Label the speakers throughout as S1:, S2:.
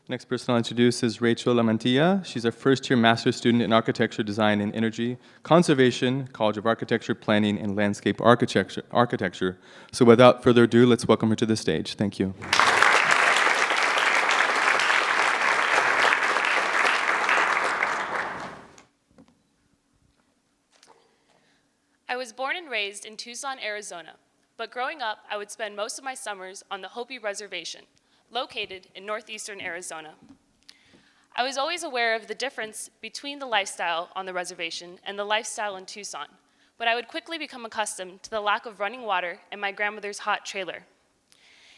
S1: Next person I'll introduce is Rachel LaMantia. She's a first-year master's student in architecture, design, and energy conservation, College of Architecture, Planning, and Landscape Architecture. So without further ado, let's welcome her to the stage. Thank you.
S2: I was born and raised in Tucson, Arizona, but growing up, I would spend most of my summers on the Hopi Reservation, located in northeastern Arizona. I was always aware of the difference between the lifestyle on the reservation and the lifestyle in Tucson, but I would quickly become accustomed to the lack of running water and my grandmother's hot trailer.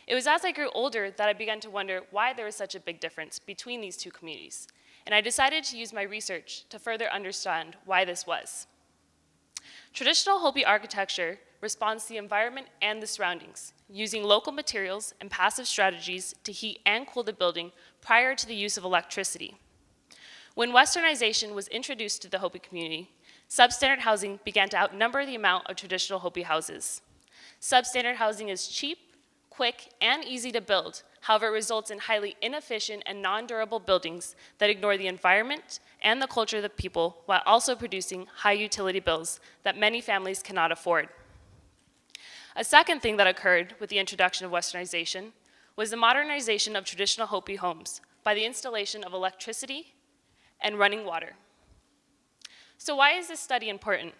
S2: It was as I grew older that I began to wonder why there was such a big difference between these two communities, and I decided to use my research to further understand why this was. Traditional Hopi architecture responds to the environment and the surroundings, using local materials and passive strategies to heat and cool the building prior to the use of electricity. When westernization was introduced to the Hopi community, substandard housing began to outnumber the amount of traditional Hopi houses. Substandard housing is cheap, quick, and easy to build. However, it results in highly inefficient and non-durable buildings that ignore the environment and the culture of the people while also producing high utility bills that many families cannot afford. A second thing that occurred with the introduction of westernization was the modernization of traditional Hopi homes by the installation of electricity and running water. So why is this study important?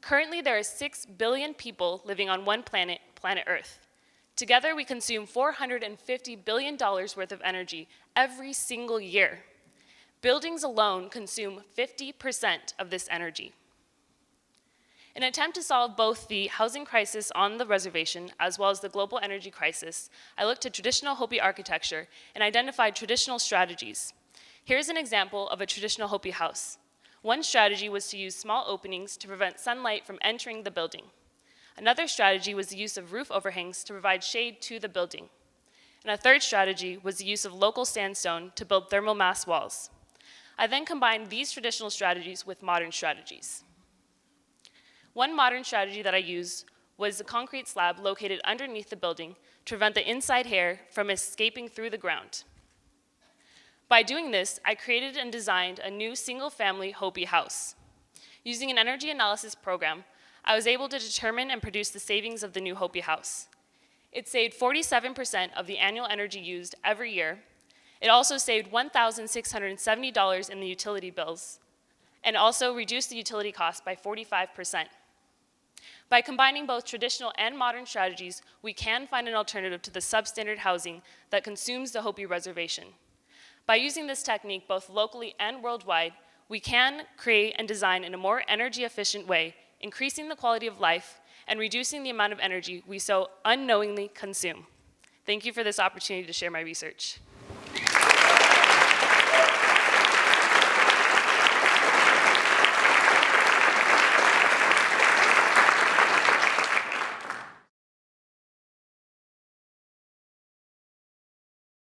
S2: Currently, there are 6 billion people living on one planet, planet Earth. Together, we consume $450 billion worth of energy every single year. Buildings alone consume 50% of this energy. In an attempt to solve both the housing crisis on the reservation as well as the global energy crisis, I looked at traditional Hopi architecture and identified traditional strategies. Here's an example of a traditional Hopi house. One strategy was to use small openings to prevent sunlight from entering the building. Another strategy was the use of roof overhangs to provide shade to the building. And a third strategy was the use of local sandstone to build thermal mass walls. I then combined these traditional strategies with modern strategies. One modern strategy that I used was a concrete slab located underneath the building to prevent the inside air from escaping through the ground. By doing this, I created and designed a new single-family Hopi house. Using an energy analysis program, I was able to determine and produce the savings of the new Hopi house. It saved 47% of the annual energy used every year. It also saved $1,670 in the utility bills, and also reduced the utility cost by 45%. By combining both traditional and modern strategies, we can find an alternative to the substandard housing that consumes the Hopi reservation. By using this technique both locally and worldwide, we can create and design in a more energy efficient way, increasing the quality of life and reducing the amount of energy we so unknowingly consume. Thank you for this opportunity to share my research.